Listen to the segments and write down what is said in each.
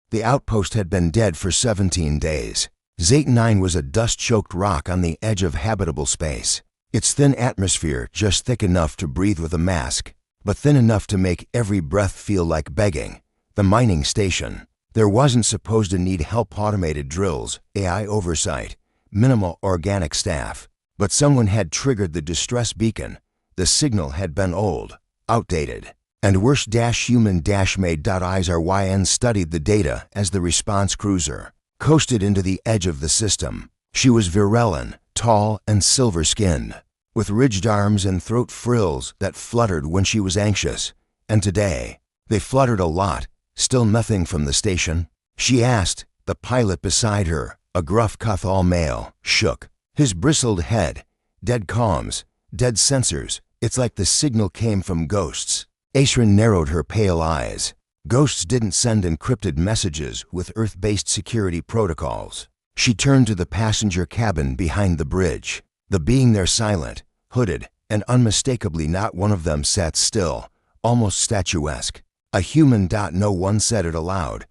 The outpost had been dead for 17 days. Zeta 9 was a dust-choked rock on the edge of habitable space. Its thin atmosphere just thick enough to breathe with a mask, but thin enough to make every breath feel like begging. The mining station. There wasn't supposed to need help, automated drills, AI oversight, minimal organic staff. But someone had triggered the distress beacon. The signal had been old, outdated, and worse-human-made.ISRYN studied the data as the response cruiser coasted into the edge of the system. She was Virelin, tall and silver-skinned, with ridged arms and throat frills that fluttered when she was anxious. And today, they fluttered a lot. Still nothing from the station. She asked. The pilot beside her, a gruff Cathal male, shook his bristled head. Dead comms, dead sensors. It's like the signal came from ghosts. Aisrin narrowed her pale eyes. Ghosts didn't send encrypted messages with Earth-based security protocols. She turned to the passenger cabin behind the bridge. The being there, silent, hooded, and unmistakably not one of them, sat still, almost statuesque. A human. No one said it aloud,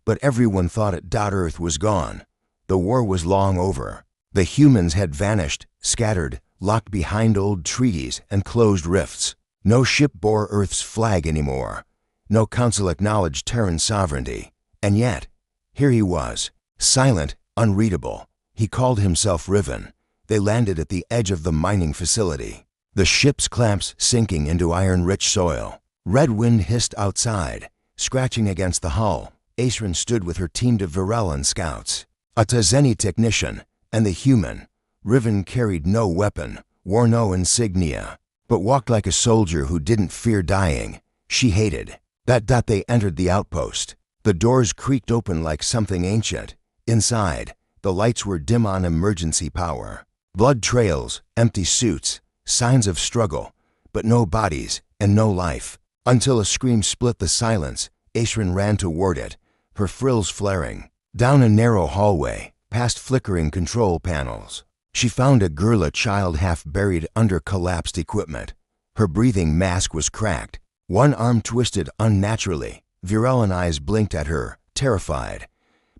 but everyone thought it. Earth was gone. The war was long over. The humans had vanished, scattered, locked behind old treaties and closed rifts. No ship bore Earth's flag anymore. No council acknowledged Terran sovereignty. And yet, here he was, silent, unreadable. He called himself Riven. They landed at the edge of the mining facility. The ship's clamps sinking into iron-rich soil. Red wind hissed outside, scratching against the hull. Aisrin stood with her team of Virelin scouts, a Tazeni technician, and the human. Riven carried no weapon, wore no insignia, but walked like a soldier who didn't fear dying. She hated that. They entered the outpost. The doors creaked open like something ancient. Inside, the lights were dim on emergency power. Blood trails, empty suits, signs of struggle, but no bodies and no life. Until a scream split the silence. Aisrin ran toward it, her frills flaring. Down a narrow hallway, past flickering control panels. She found a girl, a child half buried under collapsed equipment. Her breathing mask was cracked, one arm twisted unnaturally. Virelin eyes blinked at her, terrified.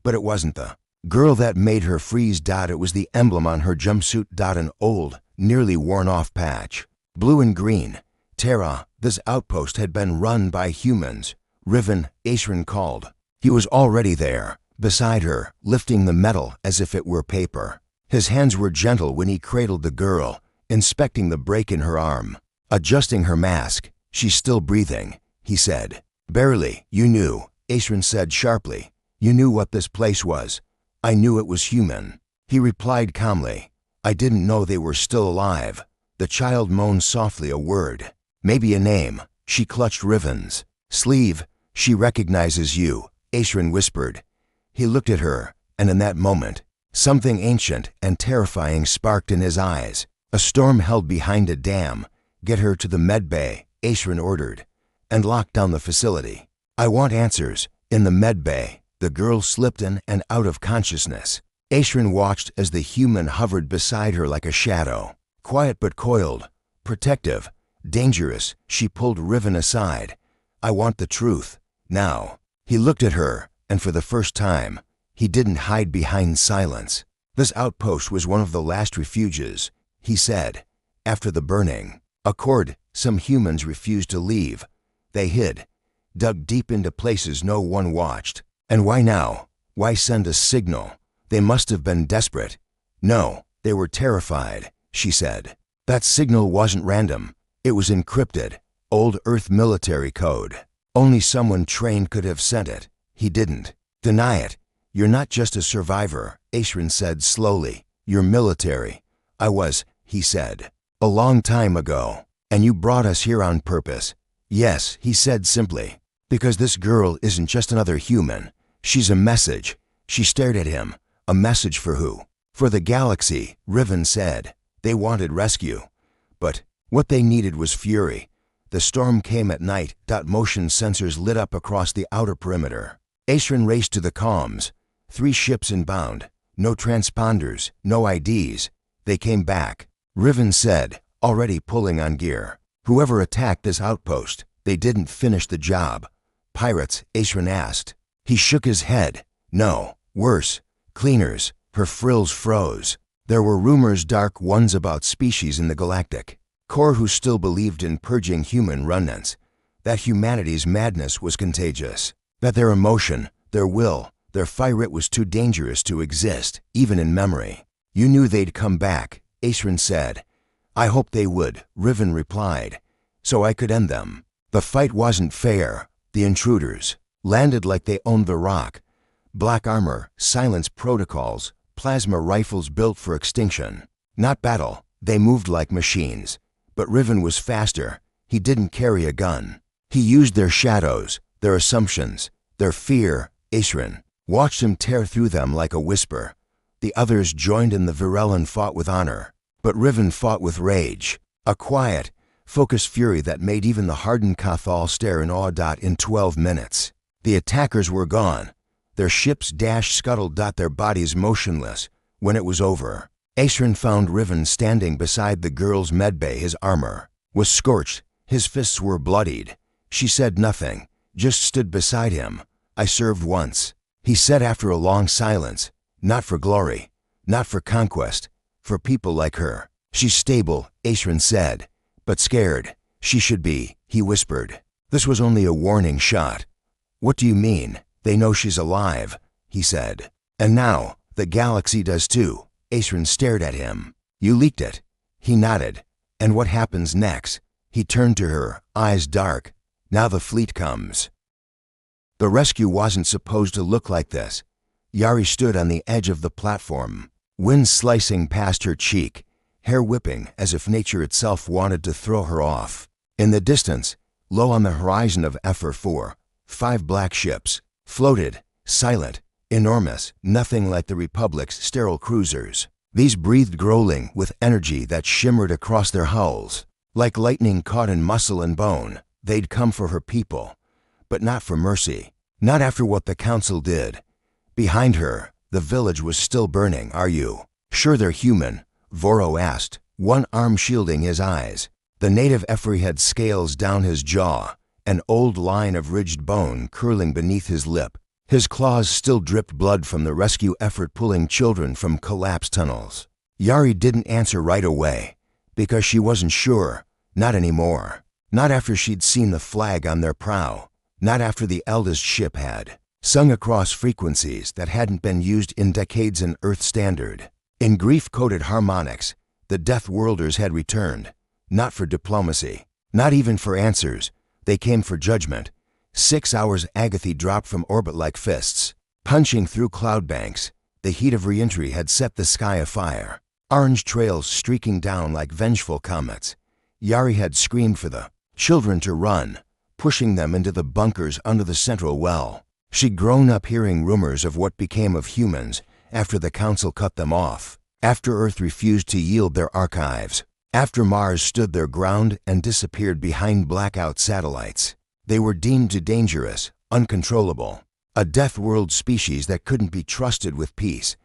But it wasn't the girl that made her freeze. It was the emblem on her jumpsuit. An old, nearly worn-off patch. Blue and green. Terra. This outpost had been run by humans. Riven, Aisrin called. He was already there, beside her, lifting the metal as if it were paper. His hands were gentle when he cradled the girl, inspecting the break in her arm, adjusting her mask. She's still breathing, he said. Barely. You knew, Aisrin said sharply. You knew what this place was. I knew it was human. He replied calmly. I didn't know they were still alive. The child moaned softly a word. Maybe a name. She clutched Riven's sleeve. She recognizes you, Aisrin whispered. He looked at her, and in that moment, something ancient and terrifying sparked in his eyes. A storm held behind a dam. Get her to the med bay, Aisrin ordered, and lock down the facility. I want answers. In the med bay, the girl slipped in and out of consciousness. Aisrin watched as the human hovered beside her like a shadow. Quiet but coiled, protective, dangerous. She pulled Riven aside. I want the truth, now. He looked at her, and for the first time, he didn't hide behind silence. This outpost was one of the last refuges, he said. After the burning accord, some humans refused to leave. They hid, dug deep into places no one watched. And why now? Why send a signal? They must have been desperate. No, they were terrified, she said. That signal wasn't random. It was encrypted. Old Earth military code. Only someone trained could have sent it. He didn't. Deny it. You're not just a survivor, Aisrin said slowly. You're military. I was, he said. A long time ago. And you brought us here on purpose. Yes, he said simply. Because this girl isn't just another human. She's a message. She stared at him. A message for who? For the galaxy, Riven said. They wanted rescue. But what they needed was fury. The storm came at night. Motion sensors lit up across the outer perimeter. Aisrin raced to the comms. 3 ships inbound. No transponders, no IDs. They came back. Riven said, already pulling on gear. Whoever attacked this outpost, they didn't finish the job. Pirates, Aisrin asked. He shook his head. No, worse. Cleaners. Her frills froze. There were rumors, dark ones, about species in the galactic core who still believed in purging human remnants, that humanity's madness was contagious, that their emotion, their will, their fire was too dangerous to exist, even in memory. You knew they'd come back, Aisrin said. I hoped they would, Riven replied, so I could end them. The fight wasn't fair. The intruders landed like they owned the rock. Black armor, silence protocols, plasma rifles built for extinction. Not battle. They moved like machines. But Riven was faster. He didn't carry a gun. He used their shadows, their assumptions, their fear. Aisrin watched him tear through them like a whisper. The others joined in. The Virelin fought with honor, but Riven fought with rage, a quiet, focused fury that made even the hardened Cathal stare in awe. In 12 minutes, the attackers were gone. Their ships dashed, scuttled. Their bodies motionless. When it was over, Aisrin found Riven standing beside the girl's medbay. His armor was scorched. His fists were bloodied. She said nothing, just stood beside him. I served once, he said after a long silence. Not for glory, not for conquest, for people like her. She's stable, Aisrin said, but scared. She should be, he whispered. This was only a warning shot. What do you mean? They know she's alive, he said. And now, the galaxy does too. Aisrin stared at him. You leaked it. He nodded. And what happens next? He turned to her, eyes dark. Now the fleet comes. The rescue wasn't supposed to look like this. Yari stood on the edge of the platform, wind slicing past her cheek, hair whipping as if nature itself wanted to throw her off. In the distance, low on the horizon of HFY, 5 black ships floated, silent, enormous, nothing like the Republic's sterile cruisers. These breathed growling with energy that shimmered across their hulls. Like lightning caught in muscle and bone, they'd come for her people. But not for mercy, not after what the Council did. Behind her, the village was still burning. Are you sure they're human? Voro asked, one arm shielding his eyes. The native HFY had scales down his jaw, an old line of ridged bone curling beneath his lip. His claws still dripped blood from the rescue effort pulling children from collapsed tunnels. Yari didn't answer right away, because she wasn't sure. Not anymore. Not after she'd seen the flag on their prow. Not after the eldest ship had sung across frequencies that hadn't been used in decades in Earth standard. In grief-coated harmonics, the Deathworlders had returned. Not for diplomacy. Not even for answers. They came for judgment. 6 hours. Agathi dropped from orbit like fists, punching through cloud banks. The heat of re-entry had set the sky afire. Orange trails streaking down like vengeful comets. Yari had screamed for the children to run, pushing them into the bunkers under the central well. She'd grown up hearing rumors of what became of humans after the Council cut them off, after Earth refused to yield their archives, after Mars stood their ground and disappeared behind blackout satellites. They were deemed too dangerous, uncontrollable, a death world species that couldn't be trusted with peace.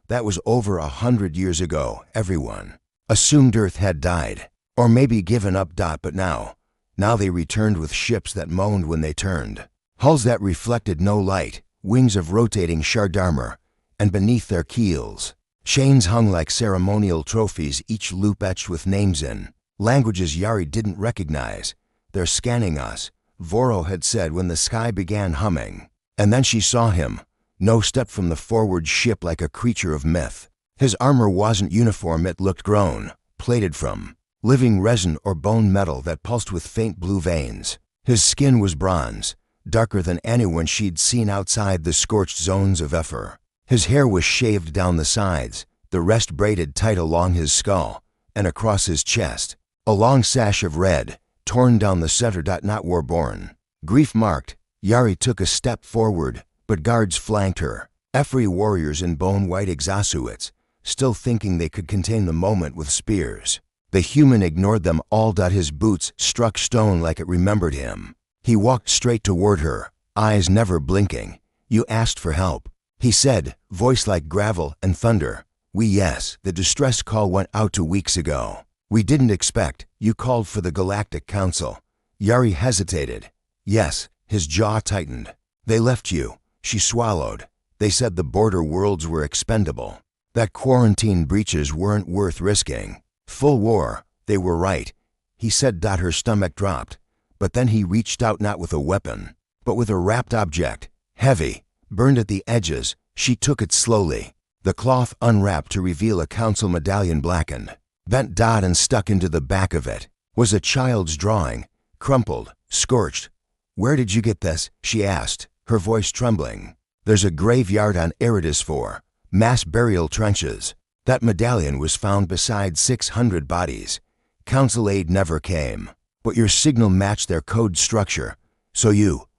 That was over 100 years ago. Everyone assumed Earth had died, or maybe given up. But now they returned with ships that moaned when they turned, hulls that reflected no light, wings of rotating shard armor, and beneath their keels, chains hung like ceremonial trophies, each loop etched with names in languages Yari didn't recognize. They're scanning us, Voro had said when the sky began humming. And then she saw him, no step from the forward ship like a creature of myth. His armor wasn't uniform, it looked grown, plated from living resin or bone metal that pulsed with faint blue veins. His skin was bronze, darker than anyone she'd seen outside the scorched zones of HFY. His hair was shaved down the sides, the rest braided tight along his skull and across his chest. A long sash of red, torn down the center. Not warborn. Grief-marked, Yari took a step forward, but guards flanked her. HFY warriors in bone-white exosuits, still thinking they could contain the moment with spears. The human ignored them all. His boots struck stone like it remembered him. He walked straight toward her, eyes never blinking. You asked for help, he said, voice like gravel and thunder. Yes, the distress call went out 2 weeks ago. We didn't expect. You called for the Galactic Council. Yari hesitated. Yes, his jaw tightened. They left you. She swallowed. They said the border worlds were expendable. That quarantine breaches weren't worth risking. Full war, they were right, he said. Her stomach dropped. But then he reached out, not with a weapon, but with a wrapped object, heavy, burned at the edges. She took it slowly. The cloth unwrapped to reveal a council medallion, blackened, bent, and stuck into the back of it was a child's drawing, crumpled, scorched. "Where did you get this?" she asked, her voice trembling. "There's a graveyard on Eridus for mass burial trenches. That medallion was found beside 600 bodies. Council aid never came. But your signal matched their code structure. So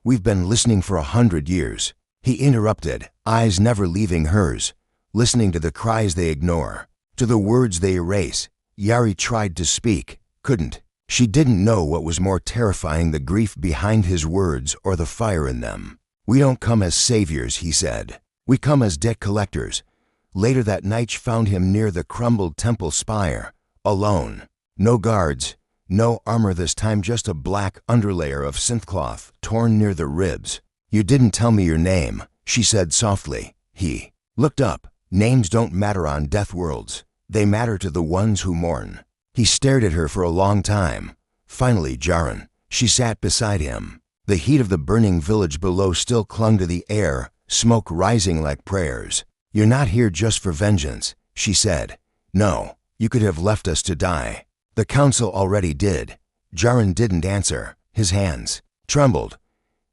we've been listening for 100 years. He interrupted, eyes never leaving hers, listening to the cries they ignore, to the words they erase. Yari tried to speak, couldn't. She didn't know what was more terrifying, the grief behind his words or the fire in them. "We don't come as saviors," he said. "We come as debt collectors." Later that night, she found him near the crumbled temple spire, alone. No guards, no armor this time, just a black underlayer of synthcloth torn near the ribs. "You didn't tell me your name," she said softly. He looked up. "Names don't matter on Deathworlds. They matter to the ones who mourn." He stared at her for a long time. Finally, Jaren. She sat beside him. The heat of the burning village below still clung to the air, smoke rising like prayers. "You're not here just for vengeance," she said. "No, you could have left us to die. The council already did." Jaren didn't answer. His hands trembled.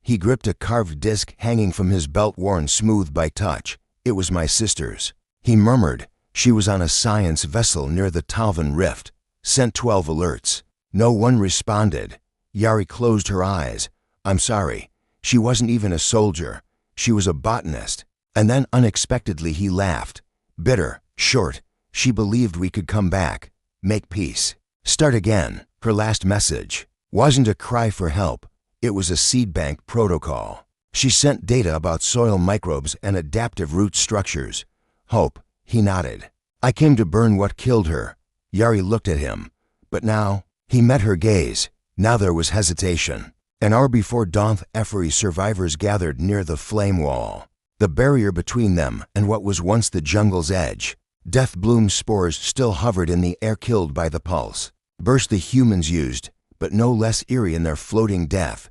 He gripped a carved disc hanging from his belt, worn smooth by touch. "It was my sister's," he murmured. "She was on a science vessel near the Talvan Rift. Sent 12 alerts. No one responded." Yari closed her eyes. "I'm sorry. She wasn't even a soldier. She was a botanist." And then unexpectedly he laughed. Bitter, short. "She believed we could come back, make peace, start again." Her last message wasn't a cry for help. It was a seed bank protocol. She sent data about soil microbes and adaptive root structures. "Hope," he nodded. "I came to burn what killed her." Yari looked at him. "But now," he met her gaze. Now there was hesitation. An hour before dawn, HFY survivors gathered near the flame wall, the barrier between them and what was once the jungle's edge. Death bloom spores still hovered in the air, killed by the pulse. Burst the humans used, but no less eerie in their floating death.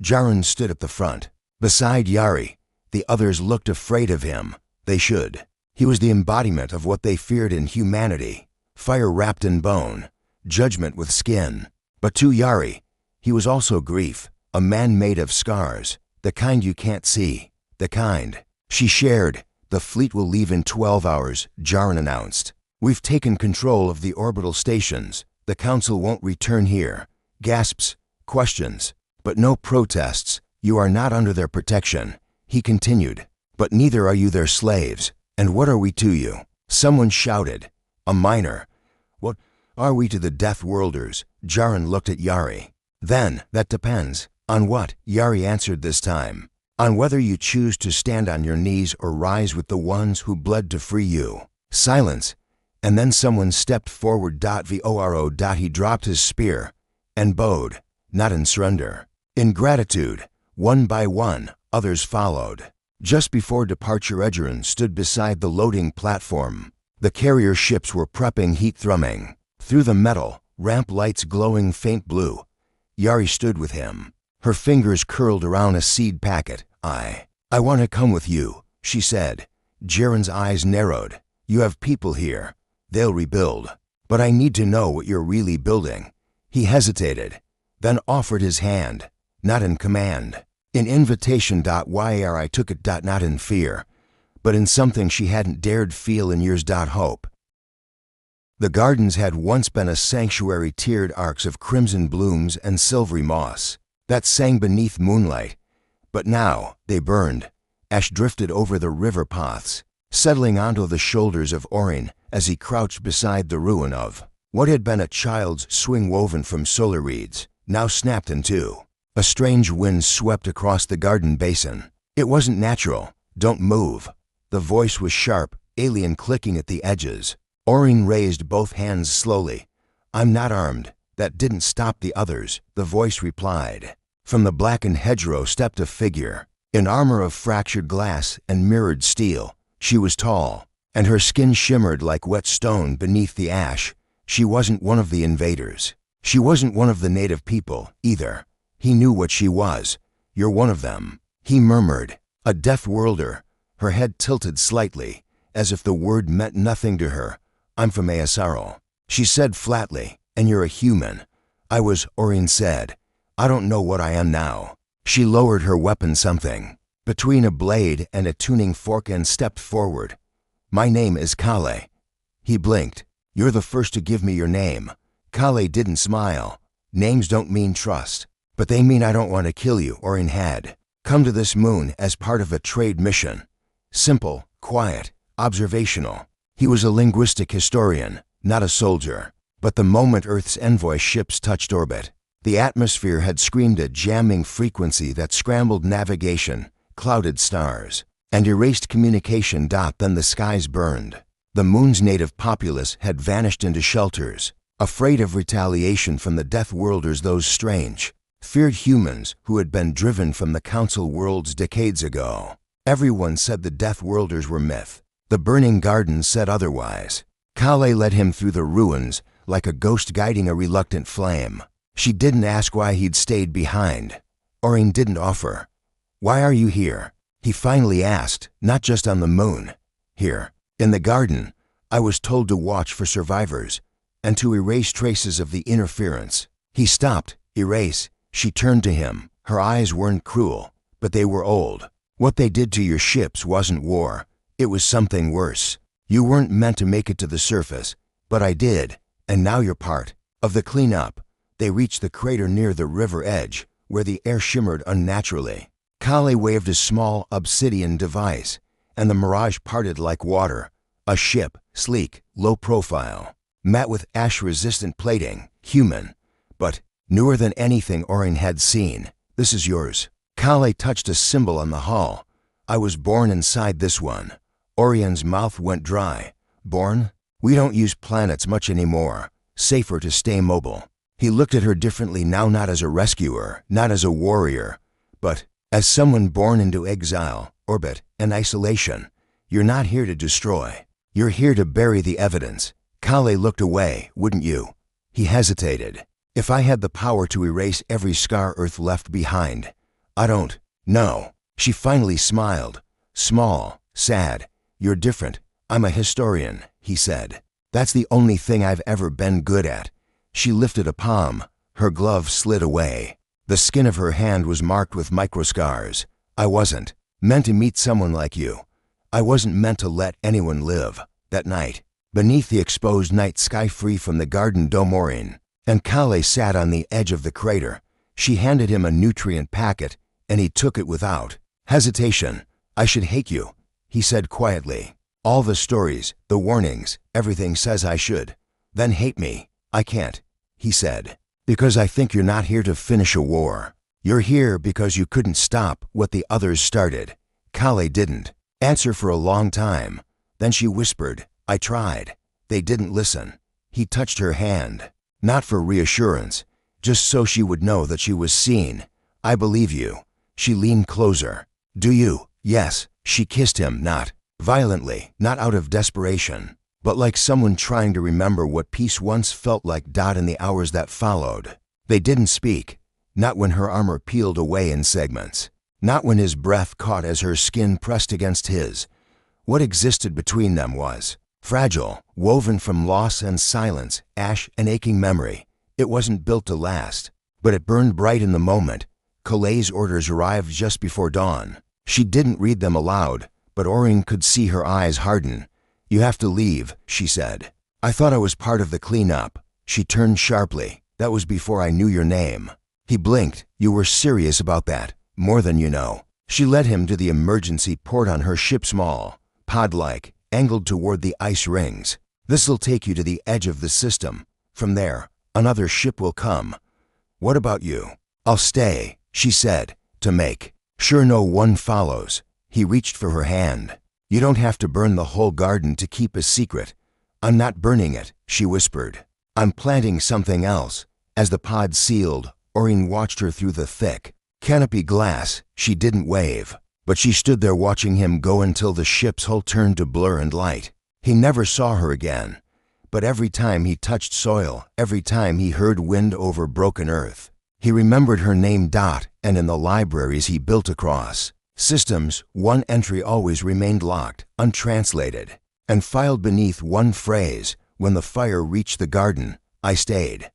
Jaren stood at the front, beside Yari. The others looked afraid of him. They should. He was the embodiment of what they feared in humanity. Fire wrapped in bone, judgment with skin. But to Yari, he was also grief, a man made of scars, the kind you can't see, the kind. She shared. "The fleet will leave in 12 hours, Jaren announced. "We've taken control of the orbital stations. The council won't return here." Gasps, questions, but no protests. "You are not under their protection," he continued. "But neither are you their slaves. And what are we to you?" Someone shouted. A miner. "What are we to the Deathworlders?" Jaren looked at Yari. "Then, that depends." "On what?" Yari answered this time. "On whether you choose to stand on your knees or rise with the ones who bled to free you." Silence. And then someone stepped forward. Voro. He dropped his spear and bowed, not in surrender, in gratitude. One by one, others followed. Just before departure, Edgerin stood beside the loading platform. The carrier ships were prepping, heat thrumming. Through the metal, ramp lights glowing faint blue. Yari stood with him, her fingers curled around a seed packet. I want to come with you," she said. Jaren's eyes narrowed. "You have people here. They'll rebuild. But I need to know what you're really building." He hesitated, then offered his hand, not in command, in invitation. Yari took it, not in fear, but in something she hadn't dared feel in years. Hope. The gardens had once been a sanctuary, tiered arcs of crimson blooms and silvery moss that sang beneath moonlight. But now they burned. Ash drifted over the river paths, settling onto the shoulders of Orin as he crouched beside the ruin of what had been a child's swing woven from solar reeds, now snapped in two. A strange wind swept across the garden basin. It wasn't natural. "Don't move." The voice was sharp, alien, clicking at the edges. Orin raised both hands slowly. "I'm not armed." That didn't stop the others. The voice replied. From the blackened hedgerow stepped a figure, In armor of fractured glass and mirrored steel, she was tall, and her skin shimmered like wet stone beneath the ash. She wasn't one of the invaders. She wasn't one of the native people, either. He knew what she was. You're one of them, he murmured. A Deathworlder, her head tilted slightly, as if the word meant nothing to her. I'm from Aesaro. She said flatly, and you're a human. I was, Orin said. I don't know what I am now. She lowered her weapon something between a blade and a tuning fork and stepped forward. My name is Kale. He blinked. You're the first to give me your name. Kale didn't smile. Names don't mean trust, but they mean I don't want to kill you, Orin had. Come to this moon as part of a trade mission. Simple, quiet, observational. He was a linguistic historian, not a soldier. But the moment Earth's envoy ships touched orbit, the atmosphere had screamed a jamming frequency that scrambled navigation, clouded stars, and erased communication. Then the skies burned. The moon's native populace had vanished into shelters, afraid of retaliation from the Deathworlders, those strange, feared humans who had been driven from the Council worlds decades ago. Everyone said the Deathworlders were myth. The burning garden said otherwise. Kale led him through the ruins like a ghost guiding a reluctant flame. She didn't ask why he'd stayed behind. Orin didn't offer. Why are you here? He finally asked, not just on the moon. Here, in the garden, I was told to watch for survivors and to erase traces of the interference. He stopped. Erase. She turned to him. Her eyes weren't cruel, but they were old. What they did to your ships wasn't war. It was something worse. You weren't meant to make it to the surface, but I did, and now you're part of the cleanup. They reached the crater near the river edge, where the air shimmered unnaturally. Kale waved a small obsidian device, and the mirage parted like water. A ship, sleek, low profile, matte with ash-resistant plating, human, but newer than anything Orin had seen. This is yours. Kale touched a symbol on the hull. I was born inside this one. Orion's mouth went dry. Born? We don't use planets much anymore. Safer to stay mobile. He looked at her differently now, not as a rescuer, not as a warrior, but as someone born into exile, orbit, and isolation. You're not here to destroy. You're here to bury the evidence. Kale looked away. Wouldn't you? He hesitated. If I had the power to erase every scar Earth left behind. I don't. No. She finally smiled. Small, sad. You're different. I'm a historian, he said. That's the only thing I've ever been good at. She lifted a palm. Her glove slid away. The skin of her hand was marked with microscars. I wasn't meant to meet someone like you. I wasn't meant to let anyone live. That night, beneath the exposed night sky free from the garden dome, Orin and Kale sat on the edge of the crater. She handed him a nutrient packet, and he took it without hesitation. I should hate you, he said quietly. All the stories, the warnings, everything says I should. Then hate me. I can't, he said, because I think you're not here to finish a war. You're here because you couldn't stop what the others started. Kale didn't answer for a long time. Then she whispered, I tried. They didn't listen. He touched her hand, not for reassurance, just so she would know that she was seen. I believe you. She leaned closer. Do you? Yes. She kissed him, not violently, not out of desperation, but like someone trying to remember what peace once felt like. In the hours that followed, they didn't speak, not when her armor peeled away in segments, not when his breath caught as her skin pressed against his. What existed between them was fragile, woven from loss and silence, ash and aching memory. It wasn't built to last, but it burned bright in the moment. Kale's orders arrived just before dawn. She didn't read them aloud, but Orin could see her eyes harden. You have to leave, she said. I thought I was part of the cleanup. She turned sharply. That was before I knew your name. He blinked. You were serious about that, more than you know. She led him to the emergency port on her ship, small, pod-like, angled toward the ice rings. This'll take you to the edge of the system. From there, another ship will come. What about you? I'll stay, she said, to make sure no one follows. He reached for her hand. You don't have to burn the whole garden to keep a secret. I'm not burning it, she whispered. I'm planting something else. As the pod sealed, Orin watched her through the thick, Canopy glass, she didn't wave, but she stood there watching him go until the ship's hull turned to blur and light. He never saw her again, but every time he touched soil, every time he heard wind over broken earth, he remembered her name. And in the libraries he built across systems, one entry always remained locked, untranslated, and filed beneath one phrase: when the fire reached the garden, I stayed.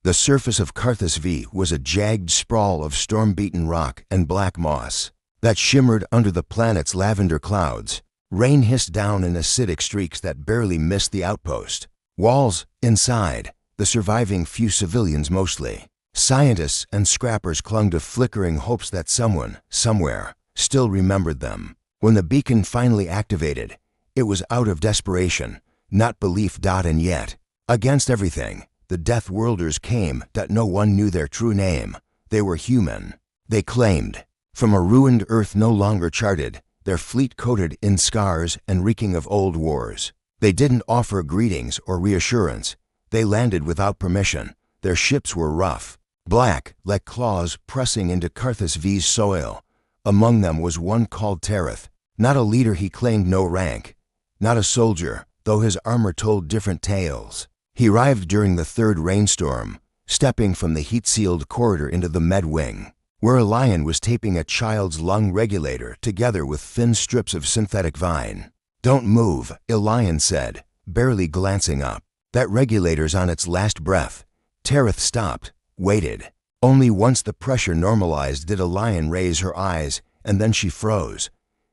The surface of Carthus V was a jagged sprawl of storm-beaten rock and black moss that shimmered under the planet's lavender clouds. Rain hissed down in acidic streaks that barely missed the outpost. Walls, inside, the surviving few civilians mostly. Scientists and scrappers clung to flickering hopes that someone, somewhere, still remembered them. When the beacon finally activated, it was out of desperation, not belief. And yet, against everything, the Deathworlders came. No one knew their true name. They were human. They claimed. From a ruined Earth no longer charted, their fleet coated in scars and reeking of old wars. They didn't offer greetings or reassurance. They landed without permission. Their ships were rough, black, like claws pressing into Carthus V's soil. Among them was one called Tereth. Not a leader, he claimed no rank. Not a soldier, though his armor told different tales. He arrived during the third rainstorm, stepping from the heat-sealed corridor into the med wing, where a lion was taping a child's lung regulator together with thin strips of synthetic vine. "Don't move," a lion said, barely glancing up. "That regulator's on its last breath." Tereth stopped, waited. Only once the pressure normalized did a lion raise her eyes, and then she froze.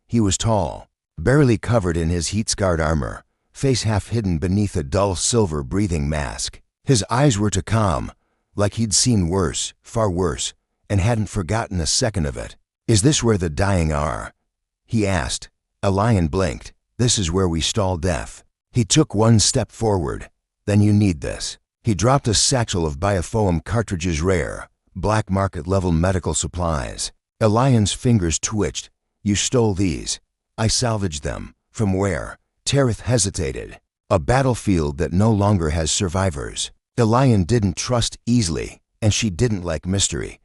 He was tall, barely covered in his heat-scarred armor, face half hidden beneath a dull silver breathing mask. His eyes were to calm, like he'd seen worse, far worse, and hadn't forgotten a second of it. "Is this where the dying are?" he asked. A lion blinked. "This is where we stall death." He took one step forward. "Then you need this." He dropped a satchel of biofoam cartridges, rare, black market-level medical supplies. A lion's fingers twitched. "You stole these." "I salvaged them." "From where?" Tereth hesitated. "A battlefield that no longer has survivors." The lion didn't trust easily, and she didn't like mystery.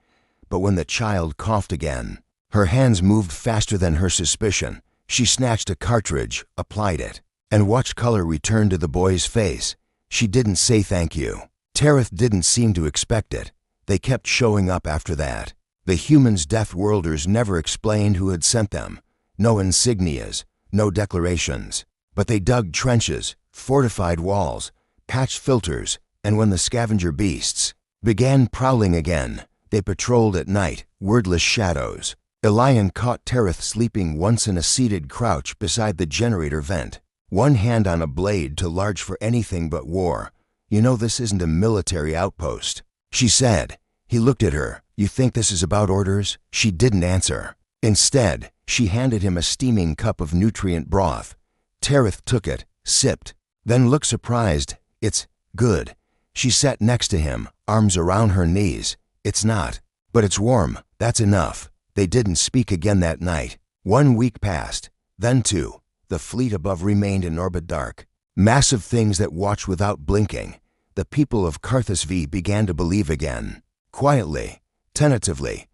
But when the child coughed again, her hands moved faster than her suspicion. She snatched a cartridge, applied it, and watched color return to the boy's face. She didn't say thank you. Tereth didn't seem to expect it. They kept showing up after that. The humans' Deathworlders never explained who had sent them. No insignias, no declarations. But they dug trenches, fortified walls, patched filters, and when the scavenger beasts began prowling again, they patrolled at night, wordless shadows. A lion caught Tereth sleeping once in a seated crouch beside the generator vent, one hand on a blade too large for anything but war. "You know this isn't a military outpost," she said. He looked at her. "You think this is about orders?" She didn't answer. Instead, she handed him a steaming cup of nutrient broth. Tereth took it, sipped, then looked surprised. "It's good." She sat next to him, arms around her knees. "It's not, but it's warm. That's enough." They didn't speak again that night. 1 week passed, then 2. The fleet above remained in orbit, dark. Massive things that watched without blinking. The people of Carthus V began to believe again. Quietly, tentatively,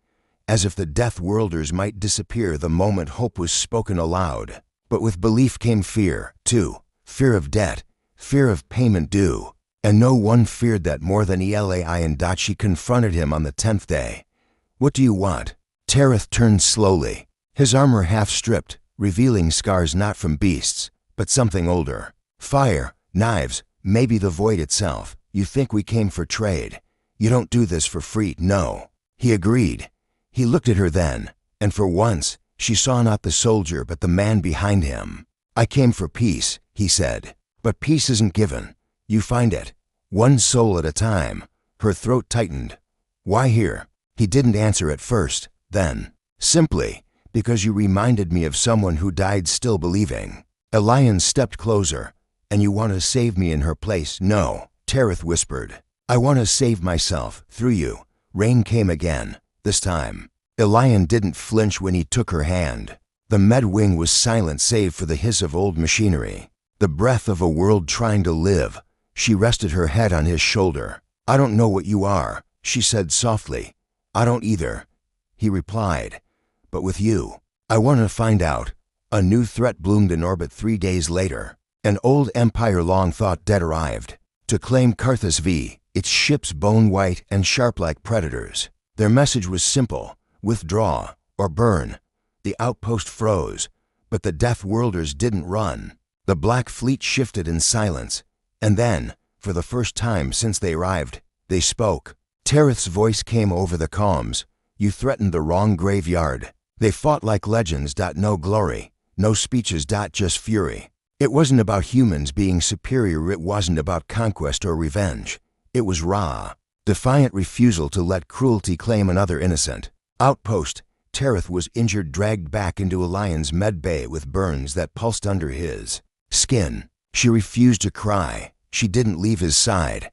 as if the Deathworlders might disappear the moment hope was spoken aloud. But with belief came fear, too. Fear of debt, fear of payment due. And no one feared that more than Eli and She confronted him on the 10th day. "What do you want?" Tereth turned slowly, his armor half stripped, revealing scars not from beasts, but something older. "Fire, knives, maybe the void itself. You think we came for trade. You don't do this for free." "No." He agreed. He looked at her then, and for once, she saw not the soldier but the man behind him. "I came for peace," he said. "But peace isn't given. You find it, one soul at a time." Her throat tightened. "Why here?" He didn't answer at first, then, "Simply because you reminded me of someone who died still believing." A lion stepped closer. "And you want to save me in her place?" "No," Tereth whispered. "I want to save myself, through you." Rain came again, this time. A lion didn't flinch when he took her hand. The med wing was silent save for the hiss of old machinery, the breath of a world trying to live. She rested her head on his shoulder. "I don't know what you are," she said softly. "I don't either." he replied. But with you, I want to find out. A new threat bloomed in orbit 3 days later. An old empire long thought dead arrived to claim Carthus V, its ships bone-white and sharp like predators. Their message was simple: withdraw or burn. The outpost froze, but the Deathworlders didn't run. The Black Fleet shifted in silence, and then, for the first time since they arrived, they spoke. Tereth's voice came over the comms. You threatened the wrong graveyard. They fought like legends. No glory, no speeches. Just fury. It wasn't about humans being superior. It wasn't about conquest or revenge. It was raw, defiant refusal to let cruelty claim another innocent. Outpost. Tereth was injured, dragged back into a lion's med bay with burns that pulsed under his skin. She refused to cry. She didn't leave his side.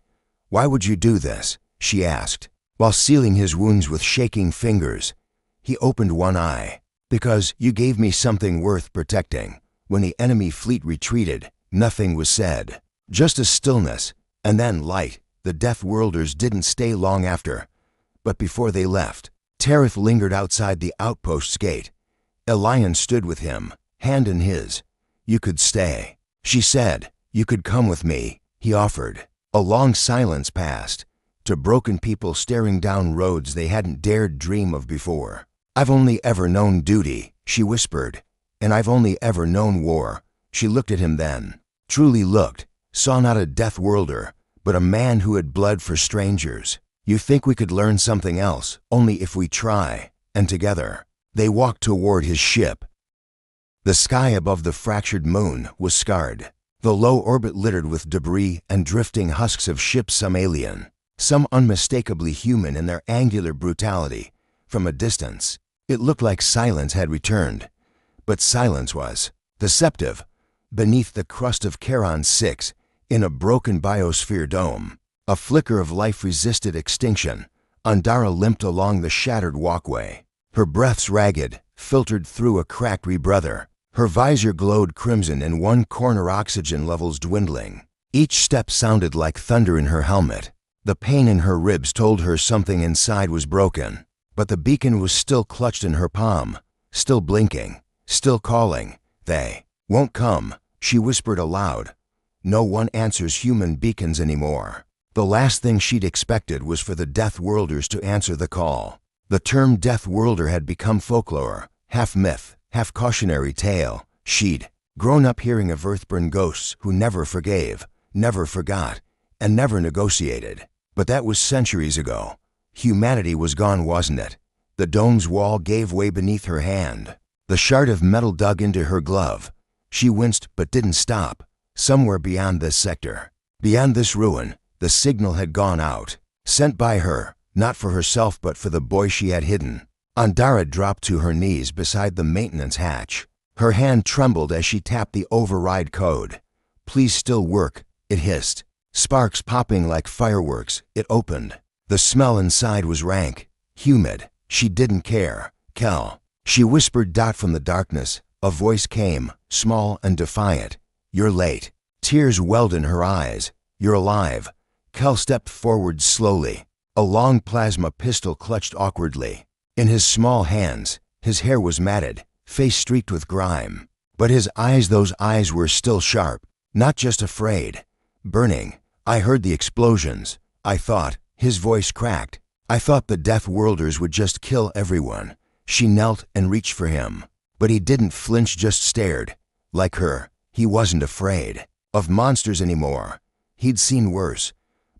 Why would you do this? She asked, while sealing his wounds with shaking fingers. He opened one eye. Because you gave me something worth protecting. When the enemy fleet retreated, nothing was said. Just a stillness, and then light. The Deathworlders didn't stay long after. But before they left, Tereth lingered outside the outpost's gate. Elian stood with him, hand in his. You could stay, she said. You could come with me, he offered. A long silence passed, to broken people staring down roads they hadn't dared dream of before. I've only ever known duty, she whispered. And I've only ever known war. She looked at him then, truly looked, saw not a Deathworlder, but a man who had blood for strangers. You think we could learn something else, only if we try, and together. They walked toward his ship. The sky above the fractured moon was scarred, the low orbit littered with debris and drifting husks of ships, some alien, some unmistakably human in their angular brutality. From a distance, it looked like silence had returned. But silence was deceptive. Beneath the crust of Charon 6, in a broken biosphere dome, a flicker of life resisted extinction. Andara limped along the shattered walkway. Her breaths ragged, filtered through a cracked rebreather. Her visor glowed crimson, in one corner oxygen levels dwindling. Each step sounded like thunder in her helmet. The pain in her ribs told her something inside was broken. But the beacon was still clutched in her palm, still blinking, still calling. They won't come, she whispered aloud. No one answers human beacons anymore. The last thing she'd expected was for the Deathworlders to answer the call. The term Deathworlder had become folklore, half myth, half cautionary tale. She'd grown up hearing of earthborn ghosts who never forgave, never forgot, and never negotiated. But that was centuries ago. Humanity was gone, wasn't it? The dome's wall gave way beneath her hand. The shard of metal dug into her glove. She winced but didn't stop. Somewhere beyond this sector, beyond this ruin, the signal had gone out. Sent by her, not for herself but for the boy she had hidden. Andara dropped to her knees beside the maintenance hatch. Her hand trembled as she tapped the override code. Please still work, it hissed. Sparks popping like fireworks, it opened. The smell inside was rank, humid. She didn't care. Kel, she whispered. From the darkness, a voice came, small and defiant. You're late. Tears welled in her eyes. You're alive. Kel stepped forward slowly, a long plasma pistol clutched awkwardly. In his small hands, his hair was matted, face streaked with grime. But his eyes, those eyes were still sharp, not just afraid. Burning. I heard the explosions. I thought, his voice cracked. I thought the Deathworlders would just kill everyone. She knelt and reached for him. But he didn't flinch, just stared. Like her, he wasn't afraid of monsters anymore. He'd seen worse,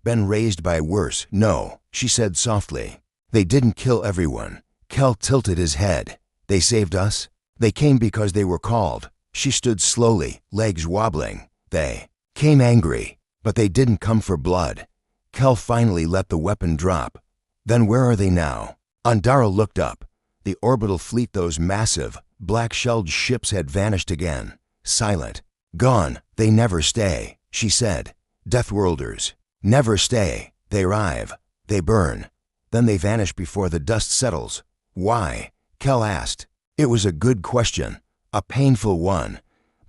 been raised by worse. No, she said softly. They didn't kill everyone. Kel tilted his head. They saved us. They came because they were called. She stood slowly, legs wobbling. They came angry, but they didn't come for blood. Kel finally let the weapon drop. Then where are they now? Andara looked up. The orbital fleet, those massive, black-shelled ships had vanished again. Silent. Gone. They never stay, she said. Deathworlders never stay. They arrive. They burn. Then they vanish before the dust settles. Why? Kel asked. It was a good question. A painful one.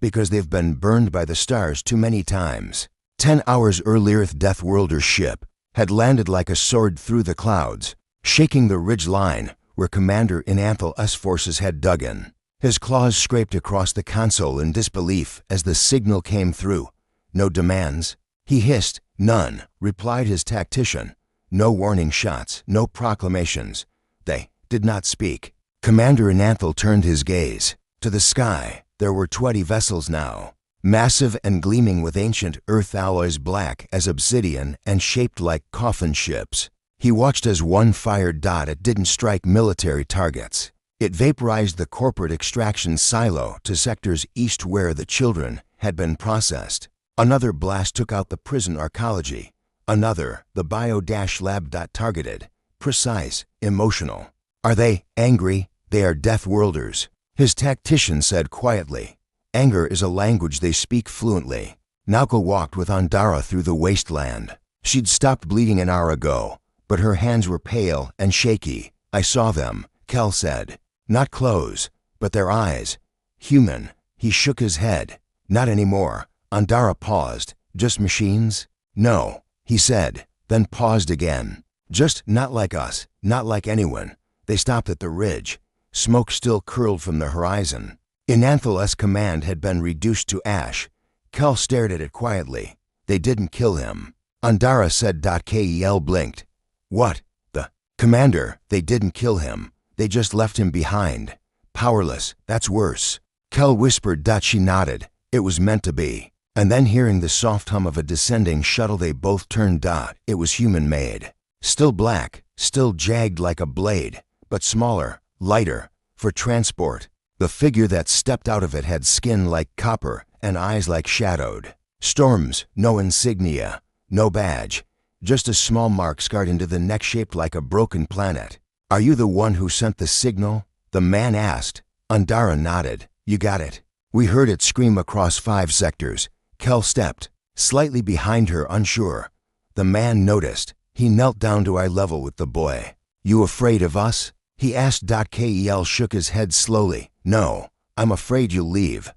Because they've been burned by the stars too many times. 10 hours earlier, the Deathworlder ship had landed like a sword through the clouds, shaking the ridge line, where Commander Inanthal's forces had dug in. His claws scraped across the console in disbelief as the signal came through. No demands. He hissed. None, replied his tactician. No warning shots, no proclamations. They did not speak. Commander Inanthal turned his gaze. To the sky, there were 20 vessels now, massive and gleaming with ancient earth alloys, black as obsidian and shaped like coffin ships. He watched as one fired dot. It didn't strike military targets. It vaporized the corporate extraction silo to sectors east where the children had been processed. Another blast took out the prison arcology. Another, the bio-lab. Targeted, precise, emotional. Are they angry? They are Deathworlders, his tactician said quietly. Anger is a language they speak fluently. Nauka walked with Andara through the wasteland. She'd stopped bleeding an hour ago, but her hands were pale and shaky. I saw them, Kel said. Not clothes, but their eyes. Human. He shook his head. Not anymore. Andara paused. Just machines? No, he said, then paused again. Just not like us, not like anyone. They stopped at the ridge. Smoke still curled from the horizon. Inanthal's command had been reduced to ash. Kel stared at it quietly. They didn't kill him. Andara said. Kel blinked. What? The commander. They didn't kill him. They just left him behind. Powerless. That's worse. Kel whispered. She nodded. It was meant to be. And then hearing the soft hum of a descending shuttle, they both turned. It was human-made. Still black, still jagged like a blade, but smaller, lighter, for transport. The figure that stepped out of it had skin like copper and eyes like shadowed. Storms, no insignia, no badge, just a small mark scarred into the neck shaped like a broken planet. Are you the one who sent the signal? The man asked. Andara nodded. You got it. We heard it scream across 5 sectors. Kel stepped, slightly behind her, unsure. The man noticed. He knelt down to eye level with the boy. You afraid of us? He asked. Kel shook his head slowly. No, I'm afraid you'll leave.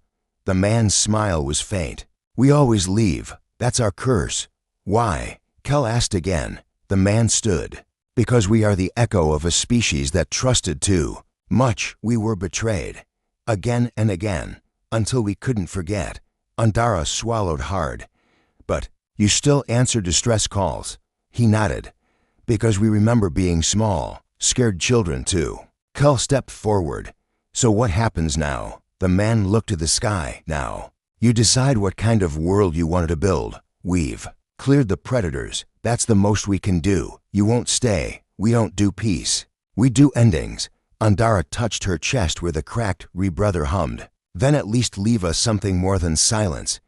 The man's smile was faint. We always leave. That's our curse. Why? Kel asked again. The man stood. Because we are the echo of a species that trusted too much. We were betrayed. Again and again, until we couldn't forget. Andara swallowed hard. But you still answer distress calls. He nodded. Because we remember being small, scared children too. Kel stepped forward. So what happens now? The man looked to the sky. Now, you decide what kind of world you wanted to build. We've cleared the predators. That's the most we can do. You won't stay. We don't do peace. We do endings. Andara touched her chest where the cracked rebreather hummed. Then at least leave us something more than silence.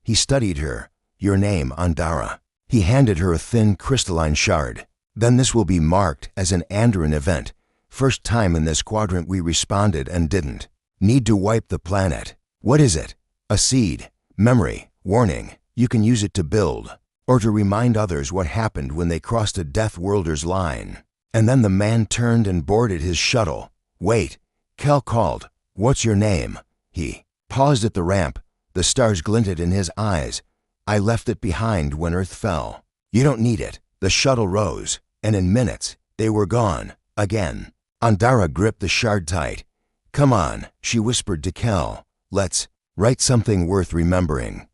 He studied her. Your name, Andara. He handed her a thin crystalline shard. Then this will be marked as an Andoran event. First time in this quadrant we responded and didn't. Need to wipe the planet. What is it? A seed. Memory. Warning. You can use it to build, or to remind others what happened when they crossed a Deathworlders line. And then the man turned and boarded his shuttle. Wait. Kel called. What's your name? He paused at the ramp. The stars glinted in his eyes. I left it behind when Earth fell. You don't need it. The shuttle rose, and in minutes, they were gone. Again. Andara gripped the shard tight. Come on, she whispered to Kel. Let's write something worth remembering.